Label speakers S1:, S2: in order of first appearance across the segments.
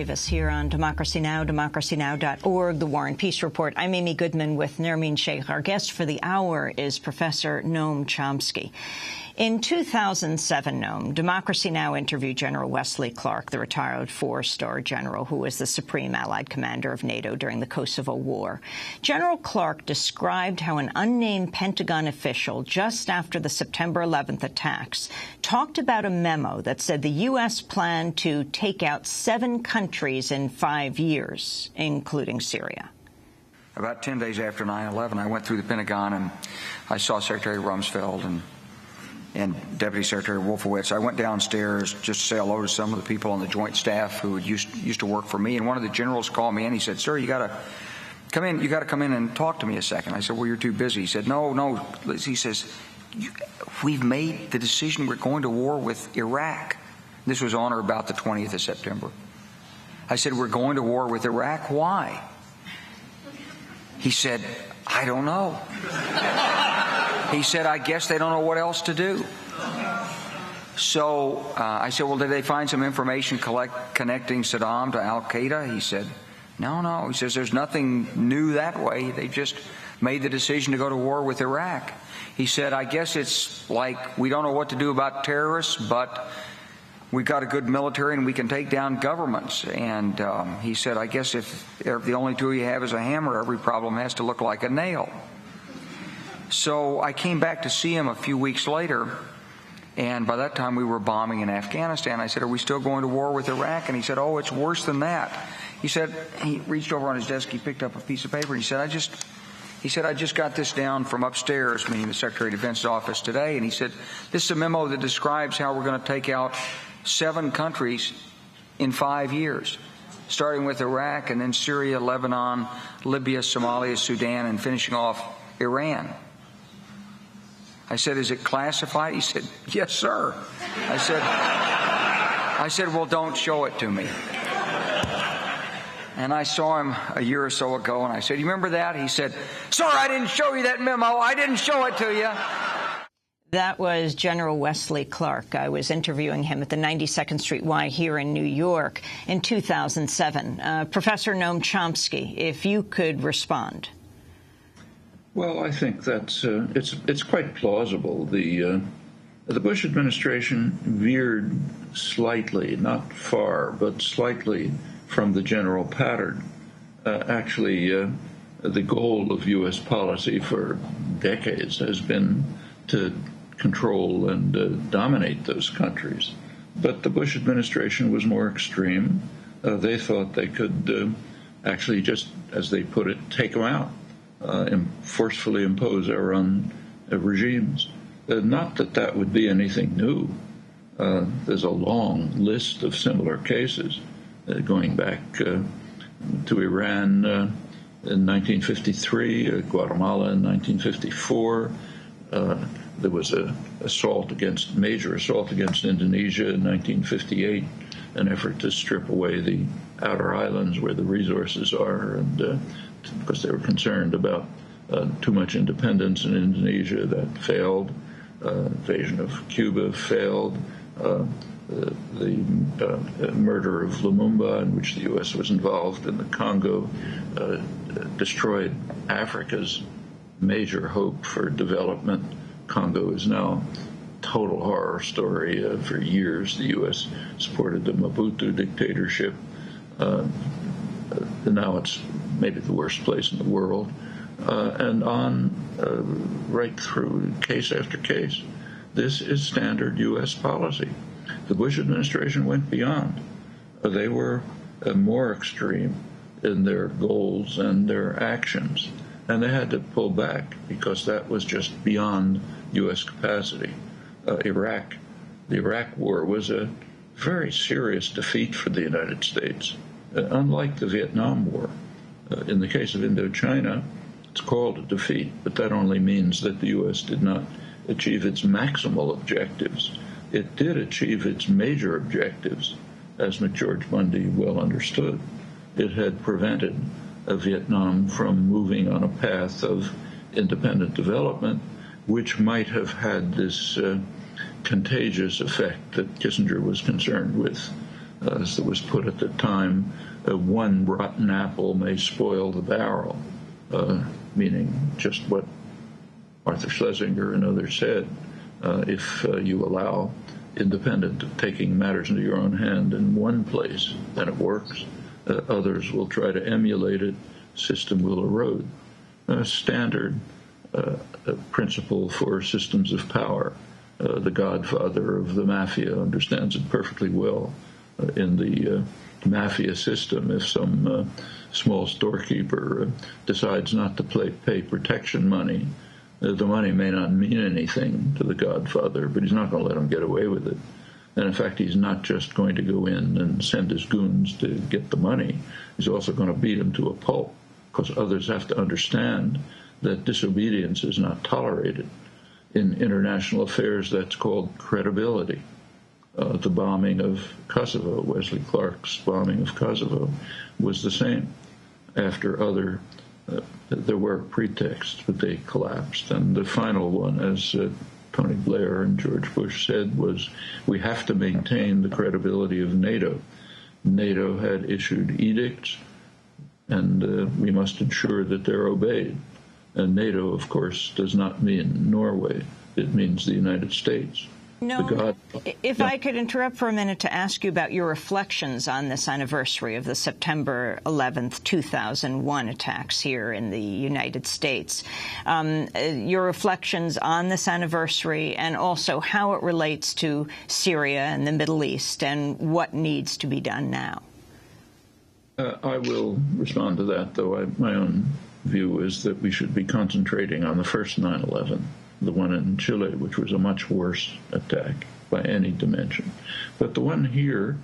S1: Davis here on Democracy Now!, democracynow.org, The War and Peace Report. I'm Amy Goodman with Nermeen Sheikh. Our guest for the hour is Professor Noam Chomsky. In 2007, Noam, Democracy Now! Interviewed General Wesley Clark, the retired four-star general who was the supreme Allied commander of NATO during the Kosovo War. General Clark described how an unnamed Pentagon official, just after the September 11th attacks, talked about a memo that said the U.S. planned to take out 7 countries in 5 years, including Syria.
S2: About 10 days after 9/11, I went through the Pentagon and I saw Secretary Rumsfeld and Deputy Secretary Wolfowitz. I went downstairs just to say hello to some of the people on the Joint Staff who used to work for me, and one of the generals called me and he said, "Sir, you got to come in. You got to come in and talk to me a second." I said, "Well, you're too busy." He said, "No." He says, "We've made the decision. We're going to war with Iraq." This was on or about the 20th of September. I said, "We're going to war with Iraq. Why?" He said, "I don't know." He said, "I guess they don't know what else to do." So I said, "Well, did they find some information connecting Saddam to Al-Qaeda?" He said, No. He says, "There's nothing new that way. They just made the decision to go to war with Iraq." He said, "I guess it's like we don't know what to do about terrorists, but we've got a good military and we can take down governments." And he said, "I guess if the only tool you have is a hammer, every problem has to look like a nail." So I came back to see him a few weeks later, and by that time we were bombing in Afghanistan. I said, "Are we still going to war with Iraq?" And he said, "Oh, it's worse than that." He said, he reached over on his desk, he picked up a piece of paper, and he said, I just got this down from upstairs, meaning the Secretary of Defense's office today, and he said, "This is a memo that describes how we're going to take out 7 countries in 5 years, starting with Iraq and then Syria, Lebanon, Libya, Somalia, Sudan, and finishing off Iran." I said, "Is it classified?" He said, "Yes, sir." I said, "Well, don't show it to me." And I saw him a year or so ago, and I said, "You remember that?" He said, "Sir, I didn't show you that memo. I didn't show it to you."
S1: That was General Wesley Clark. I was interviewing him at the 92nd Street Y here in New York in 2007. Professor Noam Chomsky, if you could respond.
S3: Well, I think that's it's quite plausible. The Bush administration veered slightly, not far, but slightly from the general pattern. The goal of U.S. policy for decades has been to control and dominate those countries. But the Bush administration was more extreme. They thought they could actually just, as they put it, take them out. Forcefully impose our own regimes. Not that that would be anything new. There's a long list of similar cases going back to Iran in 1953, Guatemala in 1954. There was a major assault against Indonesia in 1958, an effort to strip away the outer islands where the resources are, and because they were concerned about too much independence in Indonesia. That failed. Invasion of Cuba failed. The murder of Lumumba, in which the U.S. was involved in the Congo, destroyed Africa's major hope for development. Congo is now a total horror story. For years, the U.S. supported the Mobutu dictatorship. Now it's maybe the worst place in the world, and on right through case after case. This is standard U.S. policy. The Bush administration went beyond. They were more extreme in their goals and their actions, and they had to pull back because that was just beyond U.S. capacity. The Iraq War was a very serious defeat for the United States. Unlike the Vietnam War, in the case of Indochina, it's called a defeat, but that only means that the U.S. did not achieve its maximal objectives. It did achieve its major objectives, as McGeorge Bundy well understood. It had prevented Vietnam from moving on a path of independent development, which might have had this contagious effect that Kissinger was concerned with, as it was put at the time, one rotten apple may spoil the barrel, meaning just what Arthur Schlesinger and others said. If you allow independent of taking matters into your own hand in one place, then it works. Others will try to emulate it. System will erode. Standard principle for systems of power. The godfather of the mafia understands it perfectly well. In the mafia system, if some small storekeeper decides not to pay protection money, the money may not mean anything to the godfather, but he's not going to let him get away with it. And in fact, he's not just going to go in and send his goons to get the money. He's also going to beat him to a pulp, because others have to understand that disobedience is not tolerated. In international affairs, that's called credibility. The bombing of Kosovo, Wesley Clark's bombing of Kosovo, was the same. After there were pretexts, but they collapsed. And the final one, as Tony Blair and George Bush said, was we have to maintain the credibility of NATO. NATO had issued edicts, and we must ensure that they're obeyed. And NATO, of course, does not mean Norway. It means the United States.
S1: No, if I could interrupt for a minute to ask you about your reflections on this anniversary of the September 11th, 2001 attacks here in the United States. Your reflections on this anniversary and also how it relates to Syria and the Middle East and what needs to be done now.
S3: I will respond to that, though my own view is that we should be concentrating on the first 9/11. The one in Chile, which was a much worse attack by any dimension. But the one here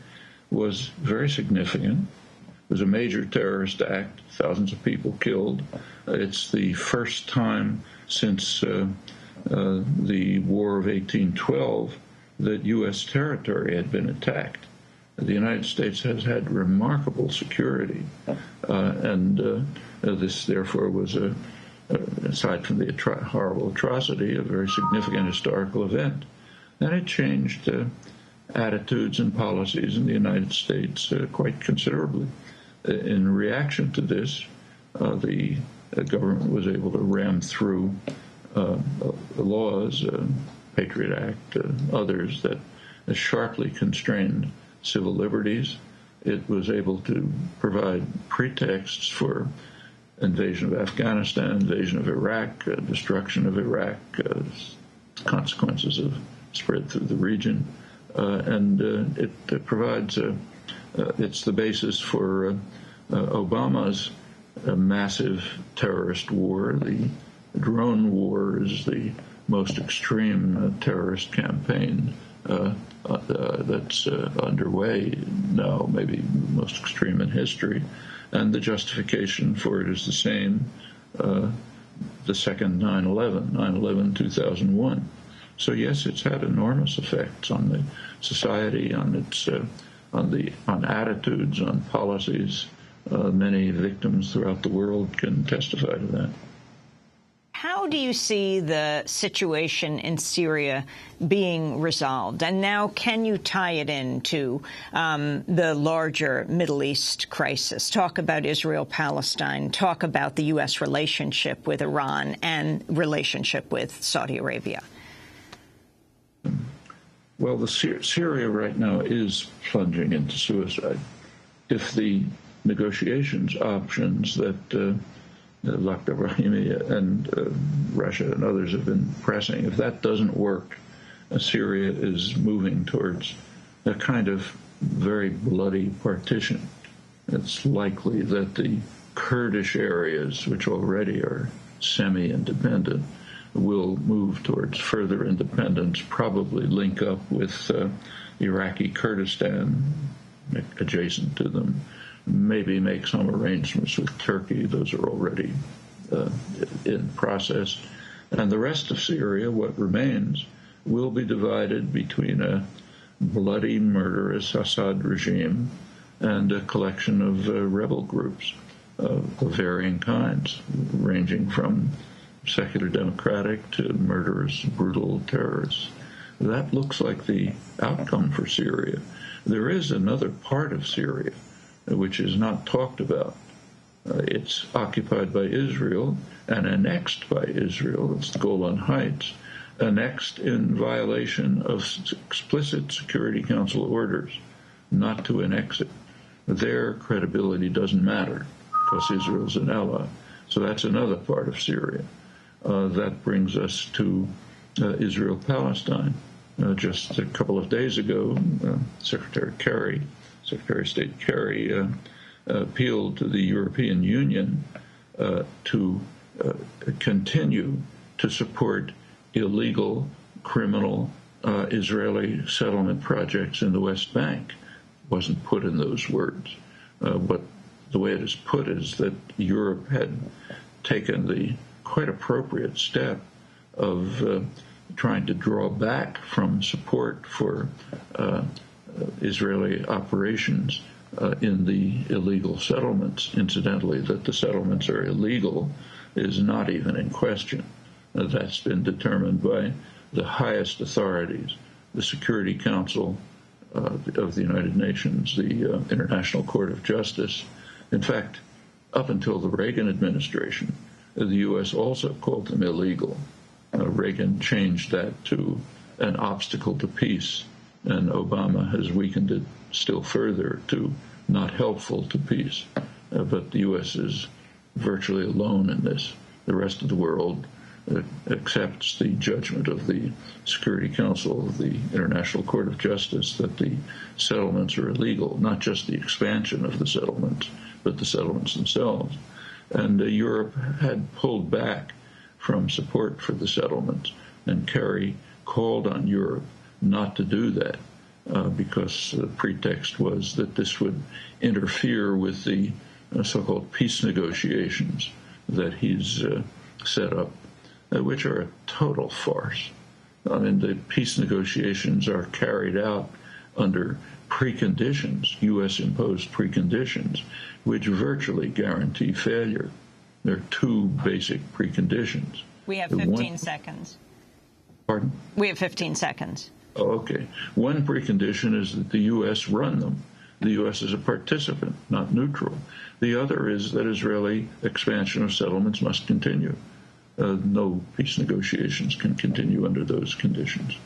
S3: was very significant. It was a major terrorist act, thousands of people killed. It's the first time since the War of 1812 that U.S. territory had been attacked. The United States has had remarkable security, and this, therefore, was aside from the horrible atrocity, a very significant historical event. And it changed attitudes and policies in the United States quite considerably. In reaction to this, the government was able to ram through laws, Patriot Act, others that sharply constrained civil liberties. It was able to provide pretexts for invasion of Afghanistan, invasion of Iraq, destruction of Iraq, consequences of spread through the region, and it provides it's the basis for Obama's massive terrorist war. The drone war is the most extreme terrorist campaign that's underway now, maybe most extreme in history. And the justification for it is the same, the second 9/11, 2001. So yes, it's had enormous effects on the society, on attitudes, on policies. Many victims throughout the world can testify to that.
S1: How do you see the situation in Syria being resolved? And now can you tie it into the larger Middle East crisis? Talk about Israel-Palestine. Talk about the U.S. relationship with Iran and relationship with Saudi Arabia.
S3: Well, Syria right now is plunging into suicide. If the negotiations options that Lakhdar Brahimi and Russia and others have been pressing, if that doesn't work, Syria is moving towards a kind of very bloody partition. It's likely that the Kurdish areas, which already are semi-independent, will move towards further independence, probably link up with Iraqi Kurdistan adjacent to them, maybe make some arrangements with Turkey. Those are already in process. And the rest of Syria, what remains, will be divided between a bloody, murderous Assad regime and a collection of rebel groups of varying kinds, ranging from secular democratic to murderous, brutal terrorists. That looks like the outcome for Syria. There is another part of Syria which is not talked about. It's occupied by Israel and annexed by Israel. It's the Golan Heights, annexed in violation of explicit Security Council orders not to annex it. Their credibility doesn't matter because Israel's an ally. So that's another part of Syria. That brings us to Israel-Palestine. Just a couple of days ago, Secretary of State Kerry, appealed to the European Union to continue to support illegal, criminal Israeli settlement projects in the West Bank. Wasn't put in those words. But the way it is put is that Europe had taken the quite appropriate step of trying to draw back from support for Israeli operations in the illegal settlements. Incidentally, that the settlements are illegal is not even in question. That's been determined by the highest authorities, the Security Council of the United Nations, the International Court of Justice. In fact, up until the Reagan administration, the U.S. also called them illegal. Reagan changed that to an obstacle to peace, and Obama has weakened it still further to not helpful to peace. But the U.S. is virtually alone in this. The rest of the world accepts the judgment of the Security Council of the International Court of Justice that the settlements are illegal, not just the expansion of the settlements, but the settlements themselves. And Europe had pulled back from support for the settlements, and Kerry called on Europe not to do that because the pretext was that this would interfere with the so-called peace negotiations that he's set up, which are a total farce. I mean, the peace negotiations are carried out under preconditions, U.S.-imposed preconditions, which virtually guarantee failure. There are two basic preconditions.
S1: We have 15 seconds.
S3: Pardon?
S1: We have 15 seconds.
S3: Oh, okay. One precondition is that the U.S. run them. The U.S. is a participant, not neutral. The other is that Israeli expansion of settlements must continue. No peace negotiations can continue under those conditions.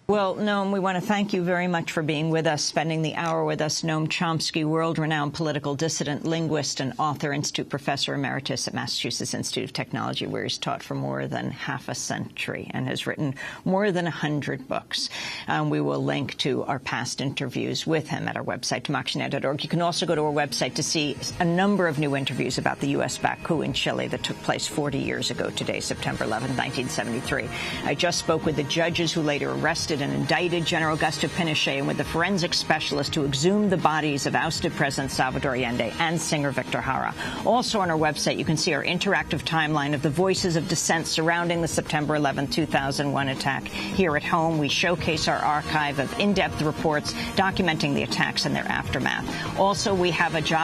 S1: Well, Noam, we want to thank you very much for being with us, spending the hour with us. Noam Chomsky, world-renowned political dissident, linguist, and author, Institute Professor Emeritus at Massachusetts Institute of Technology, where he's taught for more than half a century and has written more than 100 books. We will link to our past interviews with him at our website, democracynow.org. You can also go to our website to see a number of new interviews about the U.S.-backed coup in Chile that took place 40 years ago today, September 11, 1973. I just spoke with the judges who later arrested and indicted General Augusto Pinochet and with the forensic specialist who exhumed the bodies of ousted President Salvador Allende and singer Victor Jara. Also on our website, you can see our interactive timeline of the voices of dissent surrounding the September 11, 2001 attack. Here at home, we showcase our archive of in-depth reports documenting the attacks and their aftermath. Also, we have a job